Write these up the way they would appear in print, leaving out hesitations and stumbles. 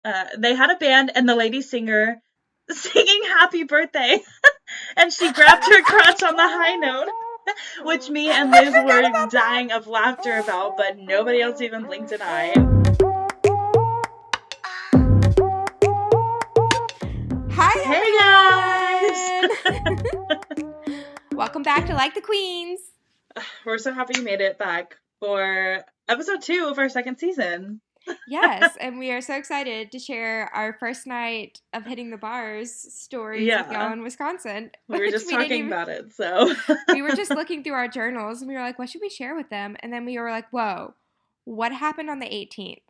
they had a band and the lady singer singing happy birthday and she grabbed her crotch on the high note, which me and Liz I forgot were about that. dying of laughter about, but nobody else even blinked an eye. Hi, Hey everyone. Welcome back to Like the Queens. guys! We're so happy you made it back for episode 2 of our second season. Yes, and we are so excited to share our first night of hitting the bars stories with y'all Yeah, in Wisconsin, we were which just we didn't talking even. about it, so. We were just looking through our journals and we were like, what should we share with them? And then we were like, whoa, what happened on the 18th?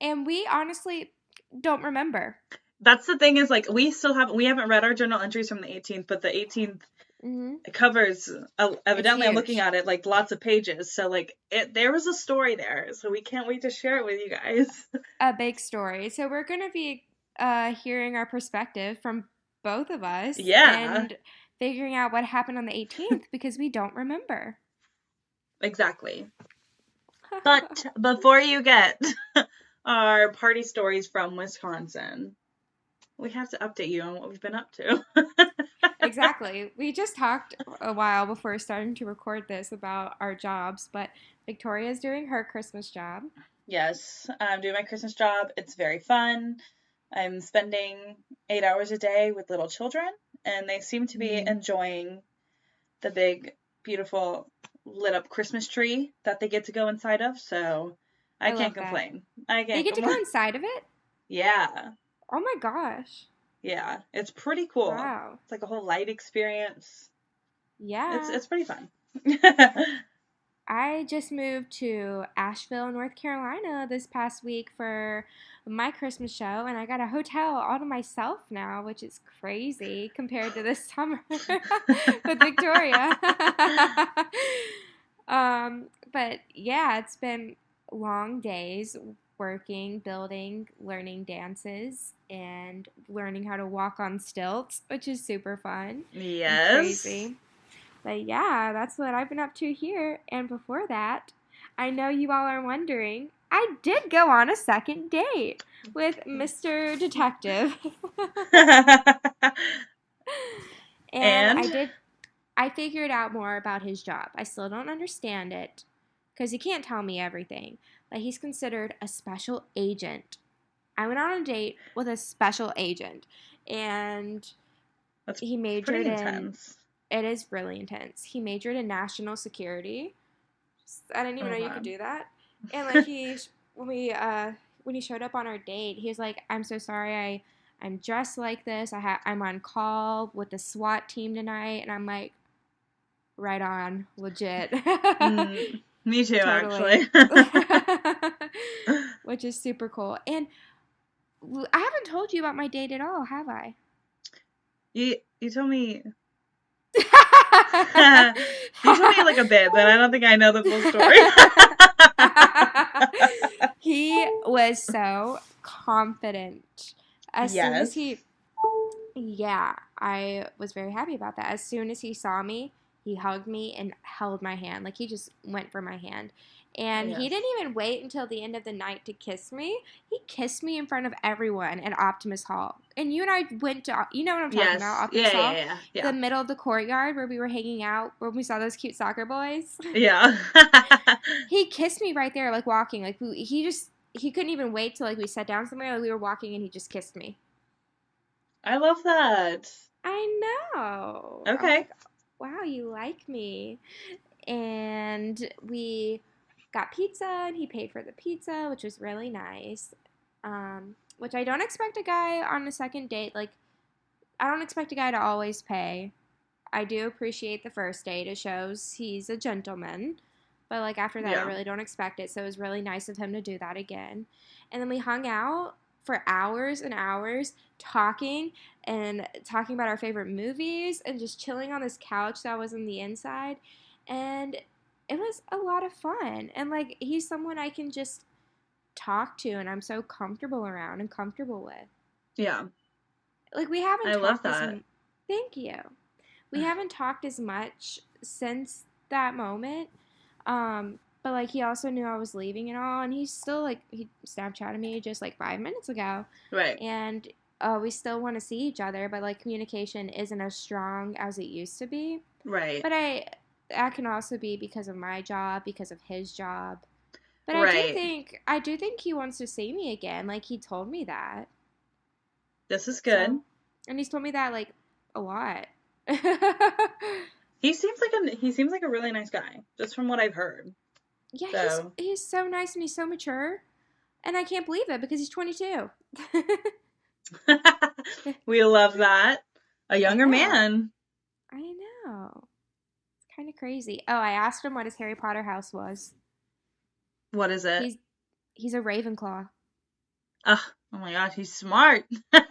And we honestly don't remember. That's the thing is, like, we haven't read our journal entries from the 18th, but the 18th Mm-hmm. covers, It's evidently I'm looking huge. at it, like, lots of pages, so, like, there was a story there, so we can't wait to share it with you guys. A big story. So we're going to be hearing our perspective from both of us Yeah, and figuring out what happened on the 18th because we don't remember. exactly. But before you get our party stories from Wisconsin, we have to update you on what we've been up to. Exactly. We just talked a while before starting to record this about our jobs, but Victoria's doing her Christmas job. Yes, I'm doing my Christmas job. It's very fun. I'm spending 8 hours a day with little children, and they seem to be enjoying the big, beautiful, lit up Christmas tree that they get to go inside of, so I I can't love that. complain. I They can't get to go complain. inside of it? Yeah, Oh my gosh. yeah, it's pretty cool. Wow. It's like a whole light experience. It's Yeah. it's pretty fun. I just moved to Asheville, North Carolina this past week for my Christmas show, and I got a hotel all to myself now, which is crazy compared to this summer with Victoria. But yeah, it's been long days working, building, learning dances, and learning how to walk on stilts, which is super fun and Yes. crazy. But yeah, that's what I've been up to here. And before that, I know you all are wondering, I did go on a second date with Mr. Detective. And And I figured out more about his job. I still don't understand it because he can't tell me everything. But he's considered a special agent. I went on a date with a special agent and that's he pretty majored in, intense. it is really intense. He majored in national security. I didn't even Oh know you wow. could do that. And like when he showed up on our date, he was like, "I'm so sorry. I'm dressed like this. I'm on call with the SWAT team tonight." And I'm like, "Right on, legit." Me too, Totally. actually. Which is super cool. And I haven't told you about my date at all, have I? You told me you told me like a bit, but I don't think I know the full story. He was so confident. As soon as Yes. he, yeah, I was very happy about that. As soon as he saw me, he hugged me and held my hand. Like he just went for my hand. And he Yes. didn't even wait until the end of the night to kiss me. He kissed me in front of everyone at Optimus Hall. And you and I went to, you know what I'm talking about, Yes. Optimus Yeah, yeah, Hall? yeah, The yeah. middle of the courtyard where we were hanging out, where we saw those cute soccer boys. Yeah. He kissed me right there, like walking. Like he couldn't even wait till like we sat down somewhere. Like we were walking, and he just kissed me. I love that. I know. I'm Okay. like, wow, you like me. And we got pizza, and he paid for the pizza, which was really nice. Which I don't expect a guy on a second date. Like, I don't expect a guy to always pay. I do appreciate the first date. It shows he's a gentleman. But like after that, I Yeah. really don't expect it. So it was really nice of him to do that again. And then we hung out for hours and hours talking about our favorite movies and just chilling on this couch that was on the inside. And it was a lot of fun. And like he's someone I can just talk to and I'm so comfortable around and comfortable with. Yeah. Like we haven't I love talked that. thank you. We haven't talked as much since that moment. But But, like, he also knew I was leaving and all, and he's still, like, he Snapchatted me just, like, 5 minutes ago. Right. And we still want to see each other, but, like, communication isn't as strong as it used to be. Right. But that can also be because of my job, because of his job. But Right. I do think he wants to see me again. Like, he told me that. This is good. So, and he's told me that, like, a lot. He seems like a really nice guy, just from what I've heard. Yeah, So. he's so nice and he's so mature. And I can't believe it because he's 22. We love that. A younger man. I know. It's kind of crazy. Oh, I asked him what his Harry Potter house was. What is it? He's a Ravenclaw. Oh my gosh, he's smart.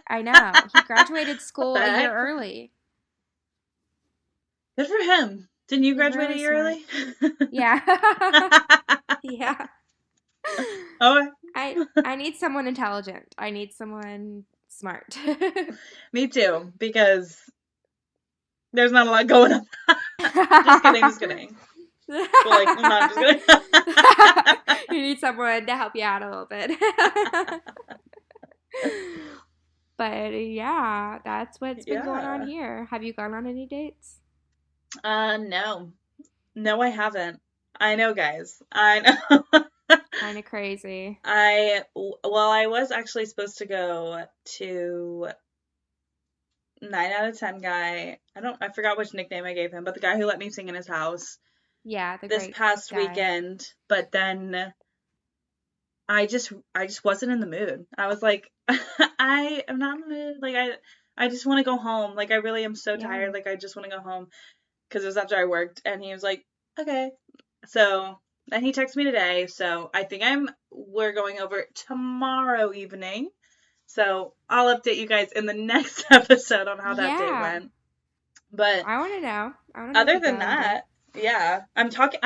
I know. He graduated school a year early. Good for him. Didn't you graduate a year early? Yeah. Yeah. Oh. I need someone intelligent. I need someone smart. Me too, because there's not a lot going on. Just kidding. Well, like, I'm not just kidding. You need someone to help you out a little bit. But yeah, that's what's been going on here. Have you gone on any dates? No. No, I haven't. I know, guys. I know. Kind of crazy. I was actually supposed to go to 9 out of 10 guy. I forgot which nickname I gave him, but the guy who let me sing in his house. Yeah, this past weekend, but then I just wasn't in the mood. I was like, I am not in the mood. Like, I just want to go home. Like, I really am so tired. Like, I just want to go home because it was after I worked, and he was like, okay. So then he texted me today. So I think we're going over tomorrow evening. So I'll update you guys in the next episode on how that date went. But I want to know. Other than that, yeah, I am talking.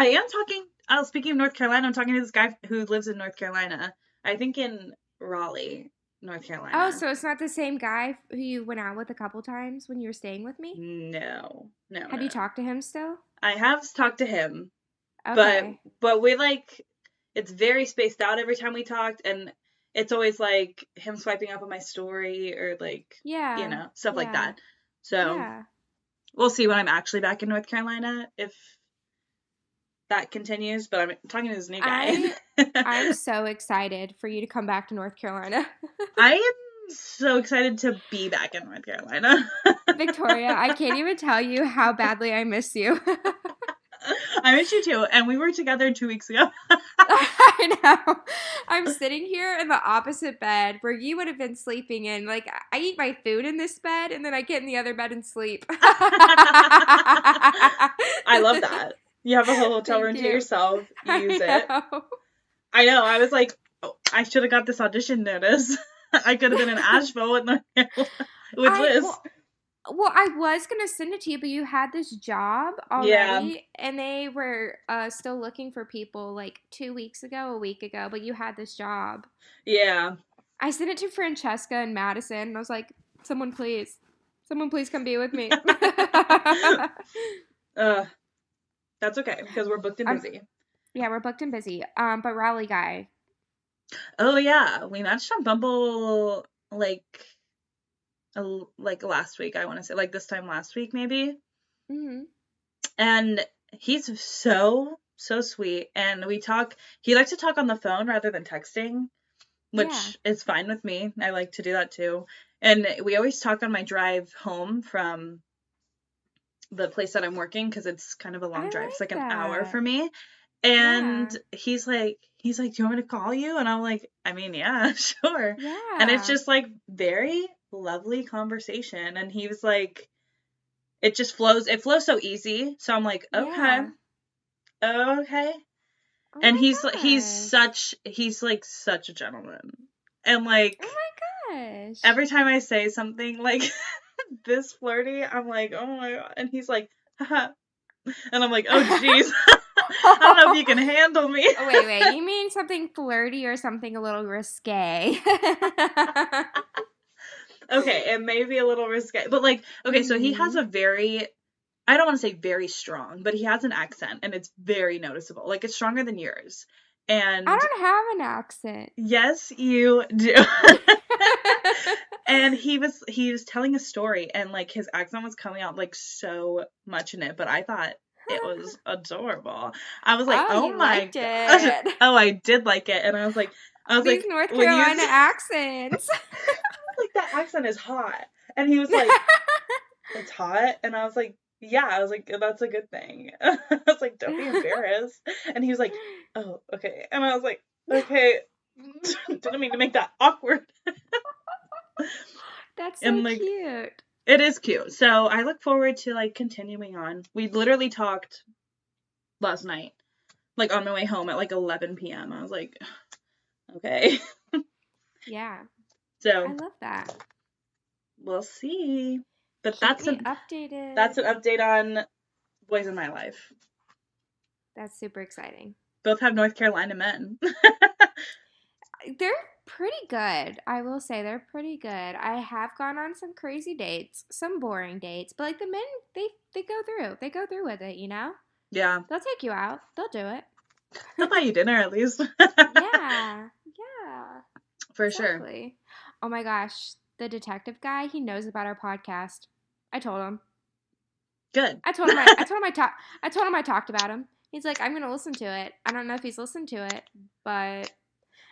Speaking of North Carolina, I'm talking to this guy who lives in North Carolina. I think in Raleigh, North Carolina. Oh, so it's not the same guy who you went out with a couple times when you were staying with me? No. Have you talked to him still? I have talked to him. Okay. But we it's very spaced out every time we talked, and it's always like him swiping up on my story or like, stuff like that. So we'll see when I'm actually back in North Carolina if that continues, but I'm talking to this new guy. I'm so excited for you to come back to North Carolina. I am so excited to be back in North Carolina. Victoria, I can't even tell you how badly I miss you. I miss you too, and we were together 2 weeks ago. I know. I'm sitting here in the opposite bed where you would have been sleeping in. Like, I eat my food in this bed, and then I get in the other bed and sleep. I love that. You have a whole hotel room to yourself. You use it. I know. I was like, I should have got this audition notice. I could have been in Asheville with Liz. Well, I was going to send it to you, but you had this job already, and they were still looking for people like a week ago, but you had this job. Yeah. I sent it to Francesca and Madison, and I was like, someone please come be with me. That's okay, because we're booked and busy. Yeah, we're booked and busy. But Raleigh guy. Oh, yeah. We matched on Bumble, like last week, I want to say, like this time last week, maybe. Mm-hmm. And he's so sweet. And he likes to talk on the phone rather than texting, which is fine with me. I like to do that too. And we always talk on my drive home from the place that I'm working, because it's kind of a long drive. It's like an hour for me. And he's like, do you want me to call you? And I'm like, I mean, yeah, sure. Yeah. And it's just like very lovely conversation. And he was like, it flows so easy. So I'm like, okay. Okay. Oh, and he's such a gentleman. And like, oh my gosh. Every time I say something like this flirty, I'm like, oh my God. And he's like, haha. And I'm like, oh jeez. I don't know if you can handle me. Wait. You mean something flirty or something a little risque? Okay, it may be a little risque. But like, okay, so he has a very, I don't want to say very strong, but he has an accent and it's very noticeable. Like, it's stronger than yours. And I don't have an accent. yes, you do. And he was telling a story and like his accent was coming out like so much in it, but I thought it was adorable. I was like, oh my gosh. It. Oh, I did like it. And I was like these North Carolina accents. Like, that accent is hot. And he was like, it's hot? And I was like, yeah. I was like, that's a good thing. I was like, don't be embarrassed. And he was like, oh, okay. And I was like, okay. Didn't mean to make that awkward. That's so like, cute. It is cute. So I look forward to like continuing on. We literally talked last night, like on my way home at like 11 p.m. I was like, okay. Yeah. So I love that. We'll see. But updated. That's an update on Boys in My Life. That's super exciting. Both have North Carolina men. They're pretty good. I will say they're pretty good. I have gone on some crazy dates, some boring dates, but like the men, they go through. They go through with it, you know? Yeah. They'll take you out. They'll do it. They'll buy you dinner at least. Yeah. For exactly. sure. Oh my gosh. The detective guy, he knows about our podcast. I told him. Good. I told him I talked about him. He's like, I'm gonna listen to it. I don't know if he's listened to it, but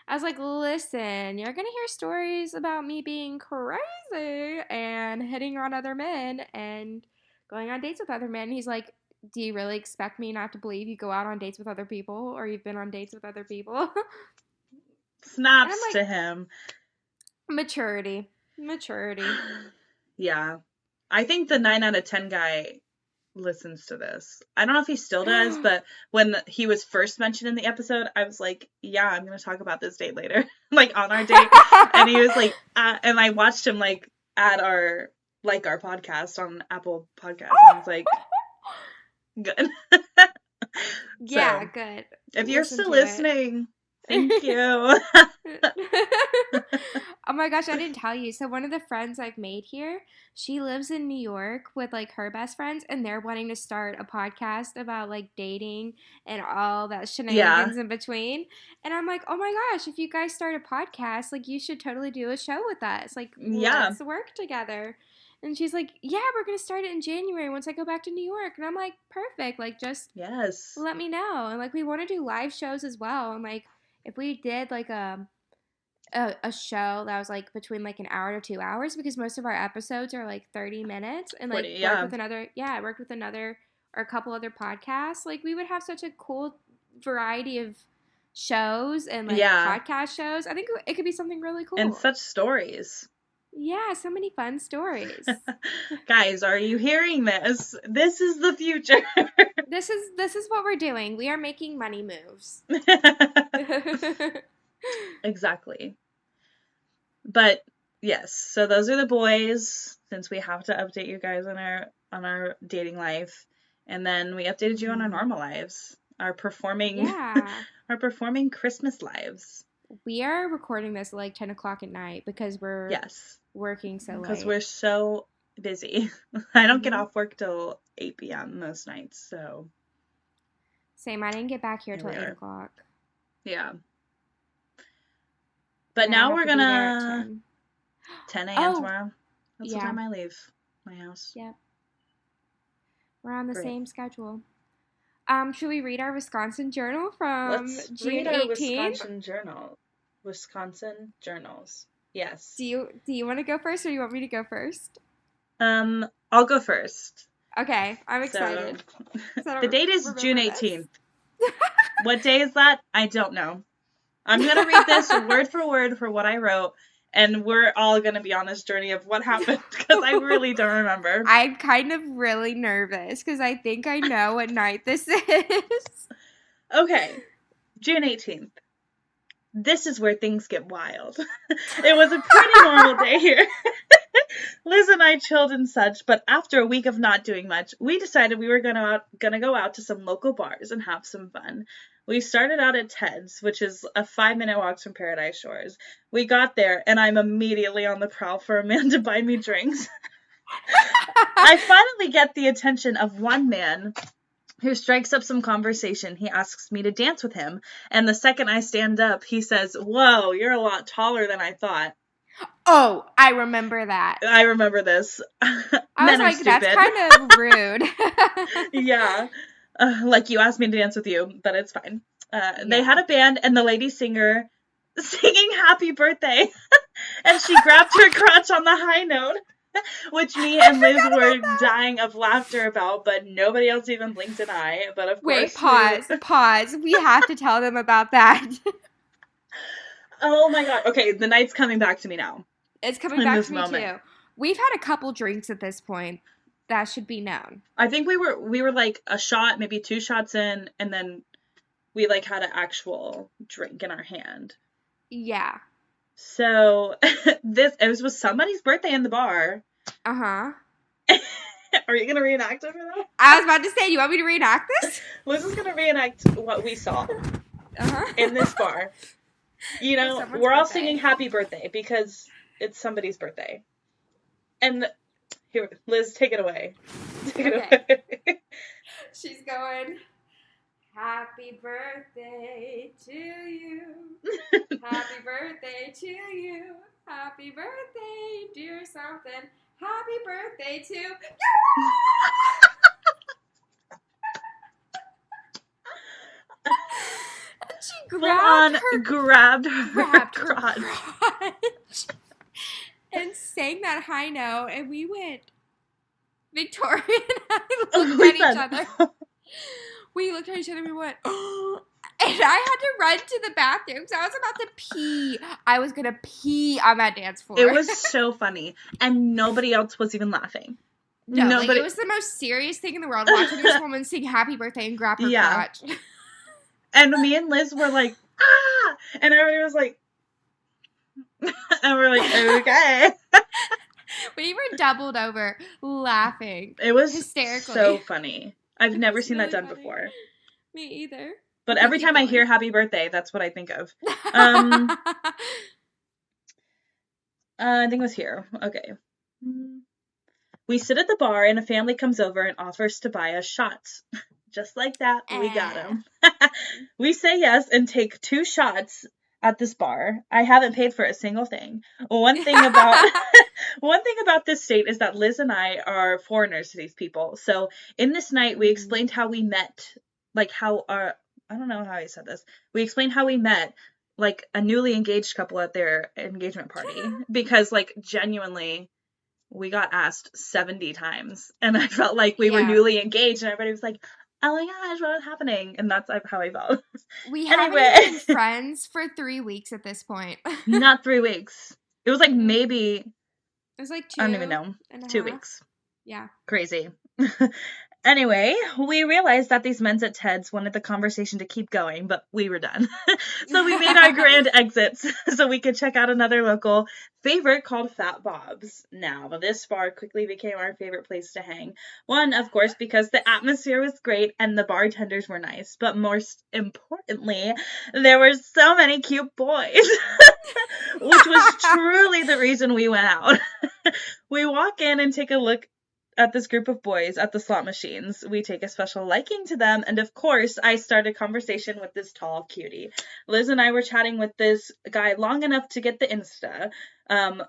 I was like, listen, you're gonna hear stories about me being crazy and hitting on other men and going on dates with other men. He's like, do you really expect me not to believe you go out on dates with other people or you've been on dates with other people? Snaps like, to him. Maturity. Yeah. I think the 9 out of 10 guy listens to this. I don't know if he still does, but when he was first mentioned in the episode, I was like, yeah, I'm going to talk about this date later. Like, on our date. And he was like, and I watched him, like, at our podcast on Apple Podcasts. And I was like, good. Yeah, so, good. If you're still listening, thank you. Oh my gosh, I didn't tell you. So one of the friends I've made here, she lives in New York with like her best friends, and they're wanting to start a podcast about like dating and all that shenanigans in between. And I'm like, oh my gosh, if you guys start a podcast, like you should totally do a show with us. Like, let's work together. And she's like, yeah, we're going to start it in January once I go back to New York. And I'm like, perfect. Like, just let me know. And like, we want to do live shows as well. And like, if we did like a show that was like between like an hour to 2 hours, because most of our episodes are like 30 minutes, and like I worked with another or a couple other podcasts, like we would have such a cool variety of shows and like podcast shows. I think it could be something really cool. And such stories. Yeah, so many fun stories. Guys, are you hearing this? This is the future. This is what we're doing. We are making money moves. Exactly. But yes, so those are the boys, since we have to update you guys on our dating life, and then we updated you on our normal lives, our performing Christmas lives. We are recording this at like 10 o'clock at night because we're working so late. Because we're so busy. I don't get off work till 8 p.m. most nights, so. Same, I didn't get back here till 8 o'clock. Yeah. But now we're gonna 10 a.m. tomorrow. That's the time I leave my house. Yep. We're on the same schedule. Should we read our Wisconsin journal from June 18th? Wisconsin journals. Yes. Do you want to go first, or you want me to go first? I'll go first. Okay, I'm excited. The date is June 18th. What day is that? I don't know. I'm going to read this word for word for what I wrote, and we're all going to be on this journey of what happened, because I really don't remember. I'm kind of really nervous, because I think I know what night this is. Okay, June 18th. This is where things get wild. It was a pretty normal day here. Liz and I chilled and such, but after a week of not doing much, we decided we were gonna go out to some local bars and have some fun. We started out at Ted's, which is a 5-minute walk from Paradise Shores. We got there, and I'm immediately on the prowl for a man to buy me drinks. I finally get the attention of one man who strikes up some conversation. He asks me to dance with him, and the second I stand up, he says, "Whoa, you're a lot taller than I thought." Oh, I remember that. I remember this. I was Men are like, that's stupid. kind of rude. Yeah. Like, you asked me to dance with you, but it's fine. They Yeah. had a band, and the lady singer singing happy birthday. And she grabbed her crotch on the high note, which me and Liz forgot were about that. dying of laughter about, but nobody else even blinked an eye. But of Wait, course, pause. We have to tell them about that. oh my god. Okay, the night's coming back to me now. It's coming In back this to me moment. too. We've had a couple drinks at this point. That should be known. I think we were like a shot, maybe 2 shots in, and then we like had an actual drink in our hand. Yeah. So it was somebody's birthday in the bar. Uh-huh. Are you gonna reenact it for that? I was about to say, you want me to reenact this? Liz is gonna reenact what we saw Uh-huh. in this bar. You know, Someone's we're all birthday. singing happy birthday because it's somebody's birthday. And here, Liz, take it away. Take it away. She's going, happy birthday to you. Happy birthday to you. Happy birthday, dear something. Happy birthday to you. She grabbed her crotch. And sang that high note, and we went. Victoria and I looked at each other. We looked at each other and we went, oh. And I had to run to the bathroom because I was about to pee. I was going to pee on that dance floor. It was so funny. And nobody else was even laughing. No, like, it was the most serious thing in the world, watching this woman sing happy birthday and grab her crotch. And me and Liz were like, ah! And everybody was like, and we're like, okay. We were doubled over laughing. It was hysterically. So funny. I've never seen really that done funny. Before. Me either. But every time I hear happy birthday, that's what I think of. I think it was here. Okay. We sit at the bar and a family comes over and offers to buy us shots. Just like that, we got them. We say yes and take 2 shots at this bar. I haven't paid for a single thing. One thing about this state is that Liz and I are foreigners to these people. So in this night, we explained how we met, like how our, I don't know how I said this. We explained how we met, like a newly engaged couple at their engagement party, because like genuinely we got asked 70 times and I felt like we were newly engaged and everybody was like, oh my gosh, what is happening? And that's how I felt. We haven't been friends for 3 weeks at this point. Not 3 weeks. It was like maybe. It was like 2. I don't even know. 2 weeks. Yeah. Crazy. Anyway, we realized that these men at Ted's wanted the conversation to keep going, but we were done. So we made our grand exits so we could check out another local favorite called Fat Bob's. Now, this bar quickly became our favorite place to hang. One, of course, because the atmosphere was great and the bartenders were nice, but most importantly, there were so many cute boys, which was truly the reason we went out. We walk in and take a look at this group of boys at the slot machines. We take a special liking to them, and of course, I started a conversation with this tall cutie. Liz and I were chatting with this guy long enough to get the Insta,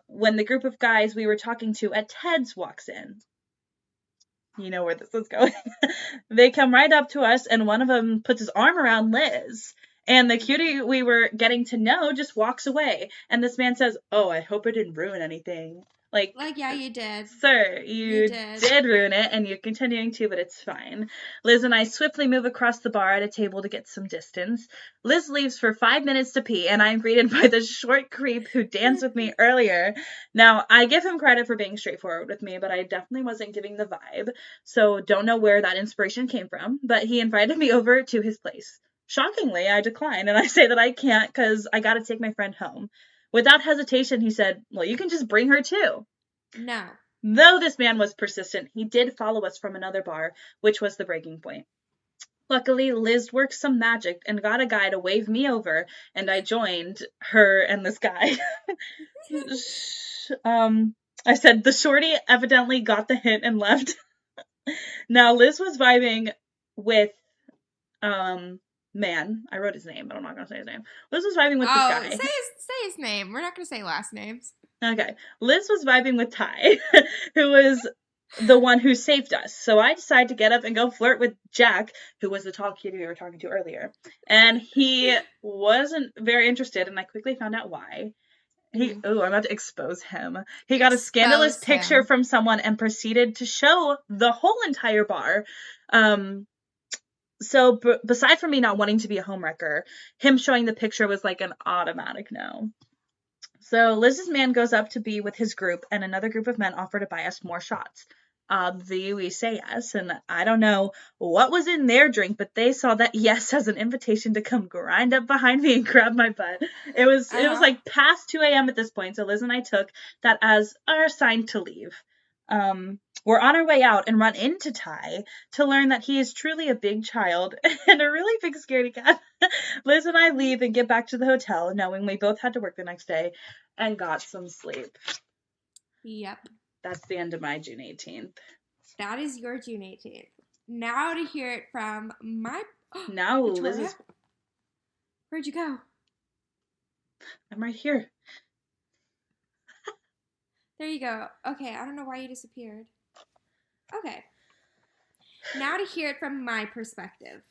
when the group of guys we were talking to at Ted's walks in. You know where this is going. They come right up to us, and one of them puts his arm around Liz. And the cutie we were getting to know just walks away. And this man says, oh, I hope I didn't ruin anything. Like, yeah, you did. Sir, you did ruin it, and you're continuing to, but it's fine. Liz and I swiftly move across the bar at a table to get some distance. Liz leaves for 5 minutes to pee, and I'm greeted by the short creep who danced with me earlier. Now, I give him credit for being straightforward with me, but I definitely wasn't giving the vibe, so don't know where that inspiration came from, but he invited me over to his place. Shockingly, I decline, and I say that I can't because I gotta take my friend home. Without hesitation, he said, well, you can just bring her too. No. Though this man was persistent, he did follow us from another bar, which was the breaking point. Luckily, Liz worked some magic and got a guy to wave me over, and I joined her and this guy. I said the shorty evidently got the hint and left. Now Liz was vibing with man. I wrote his name, but I'm not gonna say his name. Liz was vibing with this guy. Say his name. We're not gonna say last names. Okay. Liz was vibing with Ty, who was the one who saved us. So I decided to get up and go flirt with Jack, who was the tall kid we were talking to earlier. And he wasn't very interested, and I quickly found out why. I'm about to expose him. He got a scandalous picture from someone and proceeded to show the whole entire bar. So besides from me not wanting to be a homewrecker, him showing the picture was like an automatic no. So Liz's man goes up to be with his group, and another group of men offer to buy us more shots. We say yes, and I don't know what was in their drink, but they saw that yes as an invitation to come grind up behind me and grab my butt. It was like past 2 a.m. at this point, so Liz and I took that as our sign to leave. We're on our way out and run into Ty to learn that he is truly a big child and a really big scaredy cat. Liz and I leave and get back to the hotel, knowing we both had to work the next day, and got some sleep. Yep. That's the end of my June 18th. That is your June 18th. Now to hear it from my... Now, Liz is... Where'd you go? I'm right here. There you go. Okay, I don't know why you disappeared. Okay. Now to hear it from my perspective.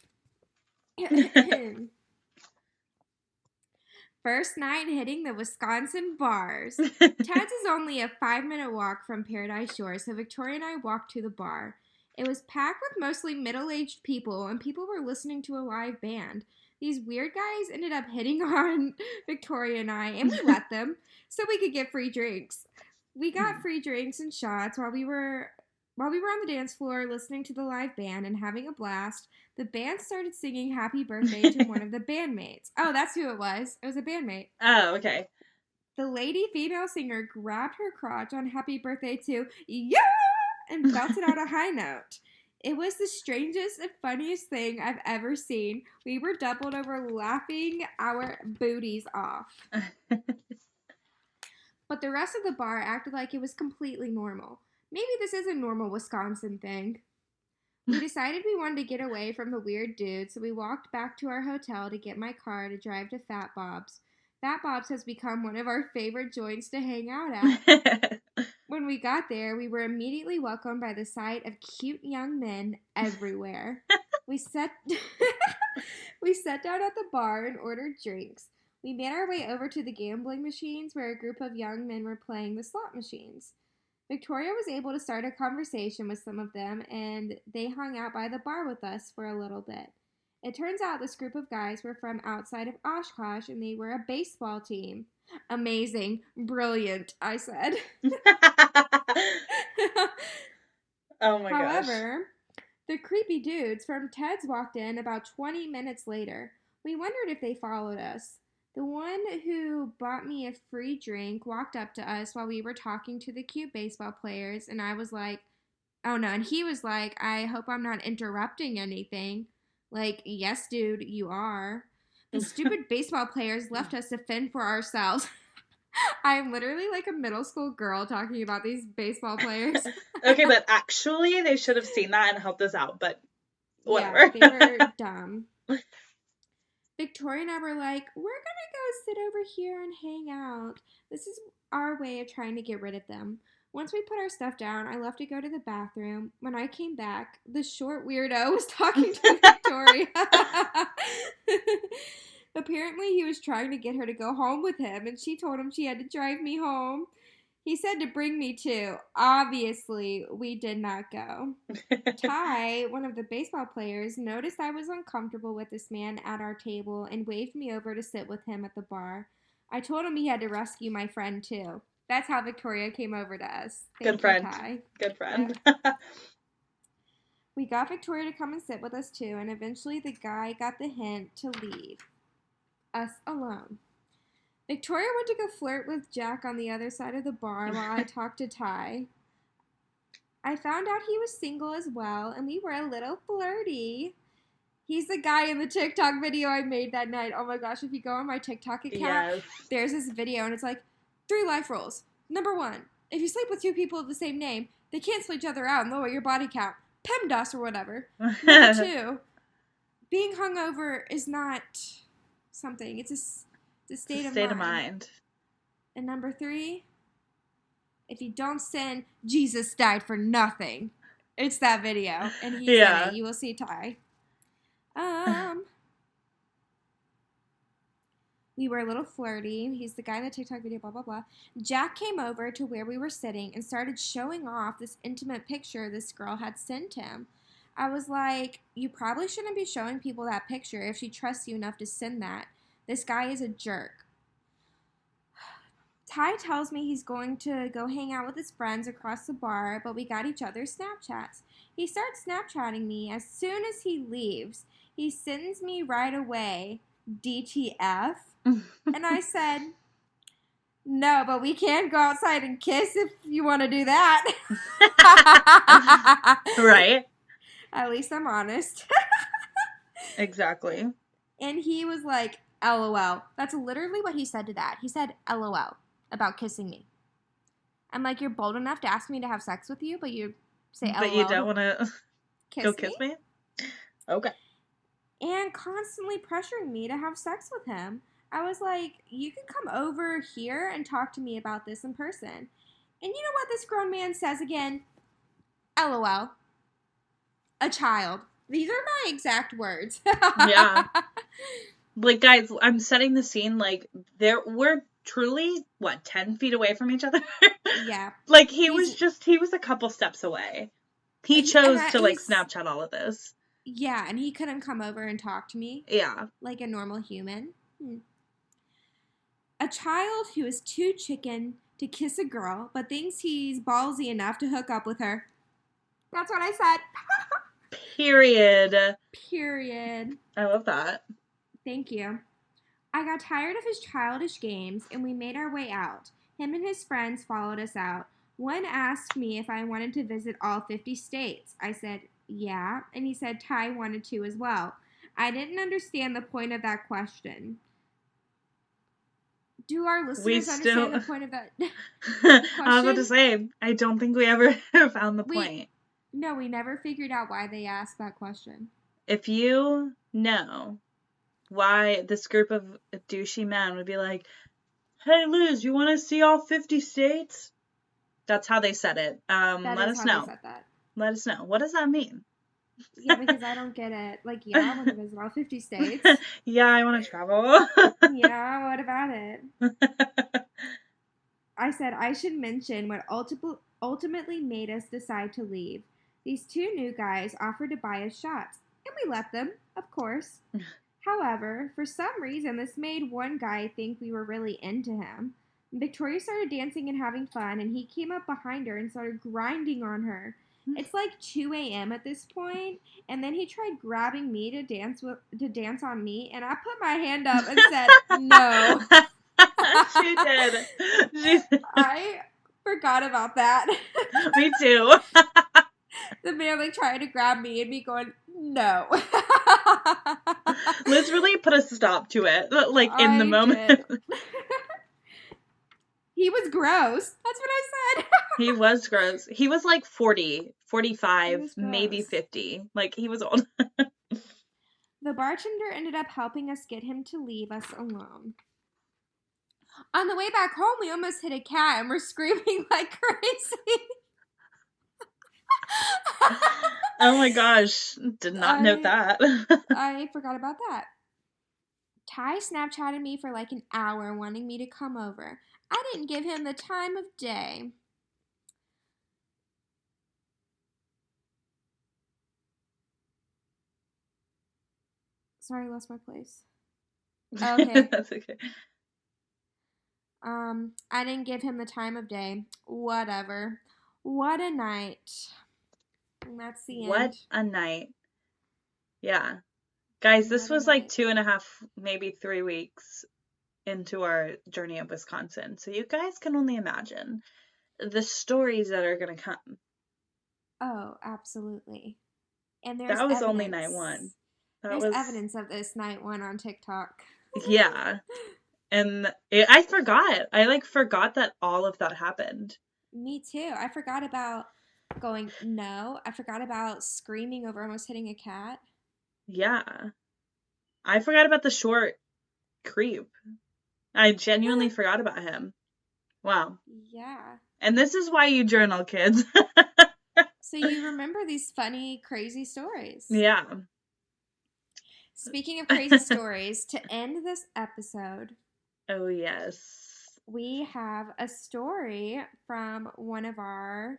First night hitting the Wisconsin bars. Ted's is only a 5-minute walk from Paradise Shore, so Victoria and I walked to the bar. It was packed with mostly middle-aged people, and people were listening to a live band. These weird guys ended up hitting on Victoria and I, and we let them, so we could get free drinks. We got free drinks and shots while we were on the dance floor listening to the live band and having a blast. The band started singing Happy Birthday to one of the bandmates. Oh, that's who it was. It was a bandmate. Oh, okay. The lady female singer grabbed her crotch on Happy Birthday to Yeah! And belted out a high note. It was the strangest and funniest thing I've ever seen. We were doubled over laughing our booties off. But the rest of the bar acted like it was completely normal. Maybe this is a normal Wisconsin thing. We decided we wanted to get away from the weird dude, so we walked back to our hotel to get my car to drive to Fat Bob's. Fat Bob's has become one of our favorite joints to hang out at. When we got there, we were immediately welcomed by the sight of cute young men everywhere. We sat down at the bar and ordered drinks. We made our way over to the gambling machines where a group of young men were playing the slot machines. Victoria was able to start a conversation with some of them, and they hung out by the bar with us for a little bit. It turns out this group of guys were from outside of Oshkosh, and they were a baseball team. Amazing. Brilliant, I said. Oh my gosh. However, the creepy dudes from Ted's walked in about 20 minutes later. We wondered if they followed us. The one who bought me a free drink walked up to us while we were talking to the cute baseball players, and I was like, oh no, and he was like, I hope I'm not interrupting anything. Like, yes, dude, you are. The stupid baseball players left us to fend for ourselves. I'm literally like a middle school girl talking about these baseball players. Okay, but actually, they should have seen that and helped us out, but whatever. Yeah, they were dumb. Victoria and I were like, we're gonna go sit over here and hang out. This is our way of trying to get rid of them. Once we put our stuff down, I left to go to the bathroom. When I came back, the short weirdo was talking to Victoria. Apparently, he was trying to get her to go home with him, and she told him she had to drive me home. He said to bring me too. Obviously, we did not go. Ty, one of the baseball players, noticed I was uncomfortable with this man at our table and waved me over to sit with him at the bar. I told him he had to rescue my friend too. That's how Victoria came over to us. Good friend. Ty. Good friend. Yeah. We got Victoria to come and sit with us too, and eventually the guy got the hint to leave us alone. Victoria went to go flirt with Jack on the other side of the bar while I talked to Ty. I found out he was single as well, and we were a little flirty. He's the guy in the TikTok video I made that night. Oh my gosh, if you go on my TikTok account, There's this video, and it's like, 3 life rules. Number 1, if you sleep with two people of the same name, they cancel each other out and lower your body count. PEMDAS or whatever. Number 2, being hungover is not something. It's a state of mind. And number 3, if you don't sin, Jesus died for nothing. It's that video, and he's in it. You will see Ty. We were a little flirty. He's the guy in the TikTok video, blah, blah, blah. Jack came over to where we were sitting and started showing off this intimate picture this girl had sent him. I was like, you probably shouldn't be showing people that picture if she trusts you enough to send that. This guy is a jerk. Ty tells me he's going to go hang out with his friends across the bar, but we got each other's Snapchats. He starts Snapchatting me as soon as he leaves. He sends me right away, DTF. And I said, no, but we can go outside and kiss if you want to do that. Right. At least I'm honest. Exactly. And he was like, LOL. That's literally what he said to that. He said, LOL, about kissing me. I'm like, you're bold enough to ask me to have sex with you, but you say LOL. But you don't want to go kiss me? Okay. And constantly pressuring me to have sex with him. I was like, you can come over here and talk to me about this in person. And you know what this grown man says again? LOL. A child. These are my exact words. Yeah. Like, guys, I'm setting the scene, like, we're truly, 10 feet away from each other? Yeah. Like, he was a couple steps away. He chose to, Snapchat all of this. Yeah, and he couldn't come over and talk to me. Yeah. Like a normal human. A child who is too chicken to kiss a girl, but thinks he's ballsy enough to hook up with her. That's what I said. Period. I love that. Thank you. I got tired of his childish games, and we made our way out. Him and his friends followed us out. One asked me if I wanted to visit all 50 states. I said, yeah, and he said Ty wanted to as well. I didn't understand the point of that question. Do our listeners understand the point of that question? I was about to say, I don't think we ever found the point. No, we never figured out why they asked that question. If you know why this group of douchey men would be like, hey, Liz, you want to see all 50 states? That's how they said it. Let us know. Let us know. What does that mean? Yeah, because I don't get it. Like, yeah, I want to visit all 50 states. Yeah, I want to travel. Yeah, what about it? I said I should mention what ultimately made us decide to leave. These two new guys offered to buy us shots, and we let them, of course. However, for some reason, this made one guy think we were really into him. Victoria started dancing and having fun, and he came up behind her and started grinding on her. It's like 2 a.m. at this point, and then he tried grabbing me to dance on me, and I put my hand up and said, no. She did. I forgot about that. Me too. The man tried to grab me and me going, no. Liz really put a stop to it, in the moment. He was gross. That's what I said. He was gross. He was 40, 45, maybe 50. He was old. The bartender ended up helping us get him to leave us alone. On the way back home, we almost hit a cat and we're screaming like crazy. Oh my gosh. Did not note that. I forgot about that. Ty Snapchatted me for an hour wanting me to come over. I didn't give him the time of day. Sorry, I lost my place. Okay. That's okay. I didn't give him the time of day. Whatever. What a night. And that's the end. What a night. Yeah. Guys, this was 2.5, maybe 3 weeks into our journey of Wisconsin. So you guys can only imagine the stories that are going to come. Oh, absolutely. And that was only night one. There's evidence of this night one on TikTok. Yeah. And I forgot. I forgot that all of that happened. Me too. I forgot about going, no. I forgot about screaming over almost hitting a cat. Yeah. I forgot about the short creep. I genuinely forgot about him. Wow. Yeah. And this is why you journal, kids. So you remember these funny, crazy stories. Yeah. Speaking of crazy stories, to end this episode, oh, yes. we have a story from one of our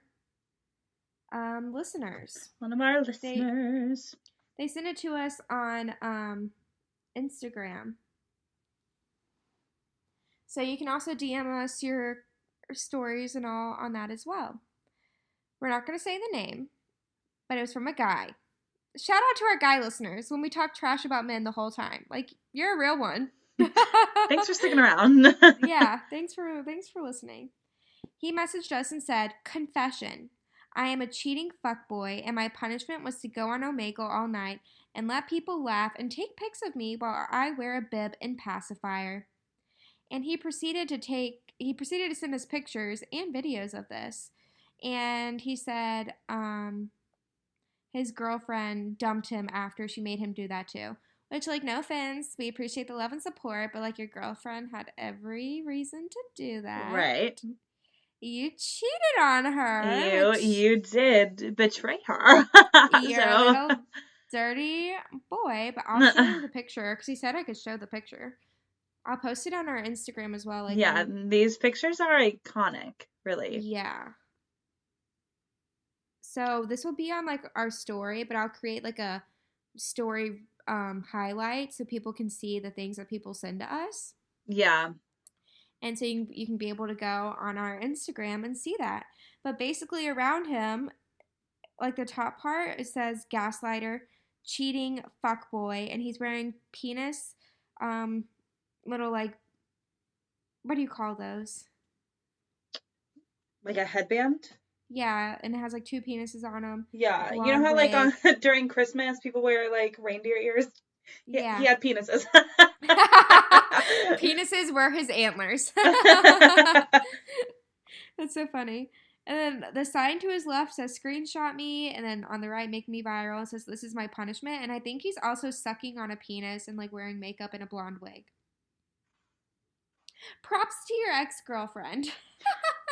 listeners. One of our listeners. They sent it to us on Instagram. So you can also DM us your stories and all on that as well. We're not going to say the name, but it was from a guy. Shout out to our guy listeners when we talk trash about men the whole time. Like, you're a real one. Thanks for sticking around. Yeah, thanks for listening. He messaged us and said, "Confession. I am a cheating fuckboy, and my punishment was to go on Omegle all night and let people laugh and take pics of me while I wear a bib and pacifier." And he proceeded to send us pictures and videos of this. And he said his girlfriend dumped him after she made him do that too. Which, like, no offense, we appreciate the love and support, but, like, your girlfriend had every reason to do that. Right. You cheated on her. You did betray her. You're a little dirty boy, but I'll show you the picture, because he said I could show the picture. I'll post it on our Instagram as well. Yeah, these pictures are iconic, really. Yeah. So this will be on, like, our story, but I'll create, like, a story highlight so people can see the things that people send to us. Yeah. And so you can be able to go on our Instagram and see that. But basically around him, like the top part, it says gaslighter, cheating, fuckboy, and he's wearing penis, little, like, what do you call those? Like a headband? Yeah, and it has, like, 2 penises on them. Yeah, you know how, like, during Christmas, people wear, like, reindeer ears? Yeah. He had penises. Penises were his antlers. That's so funny. And then the sign to his left says screenshot me, and then on the right, make me viral. It says this is my punishment. And I think he's also sucking on a penis and, like, wearing makeup and a blonde wig. Props to your ex-girlfriend.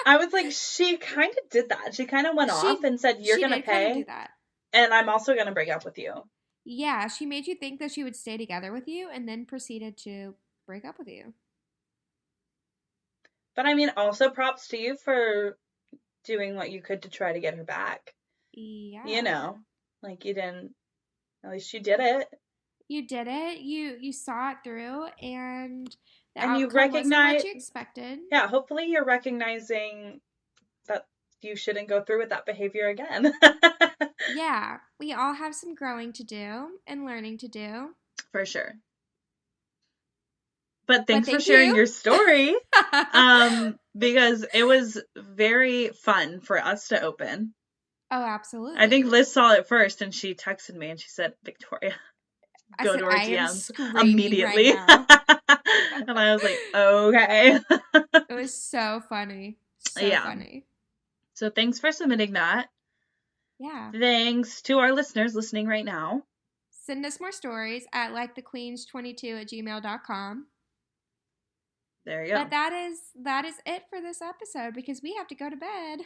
I was like, she kind of did that. She kind of went off and said, you're going to pay. Do that. And I'm also going to break up with you. Yeah, she made you think that she would stay together with you and then proceeded to break up with you. But I mean, also props to you for doing what you could to try to get her back. Yeah. You know, like, you didn't, at least you did it. You did it. You saw it through, and the and outcome you recognize wasn't what you expected. Yeah, hopefully you're recognizing that you shouldn't go through with that behavior again. Yeah, we all have some growing to do and learning to do. For sure. But thanks for sharing your story. Because it was very fun for us to open. Oh, absolutely. I think Liz saw it first and she texted me and she said, Victoria, go to our DMs immediately. Right and I was like, okay. It was so funny. So funny. So thanks for submitting that. Yeah. Thanks to our listeners listening right now. Send us more stories at likethequeens22@gmail.com. There you go. But that is it for this episode because we have to go to bed.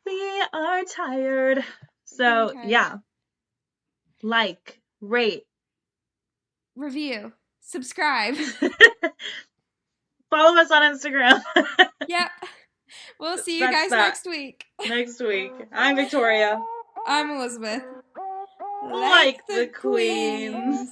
We are tired. So, yeah. Like, rate, review, subscribe. Follow us on Instagram. Yep. We'll see you guys next week. Next week. I'm Victoria. I'm Elizabeth. Like the queens.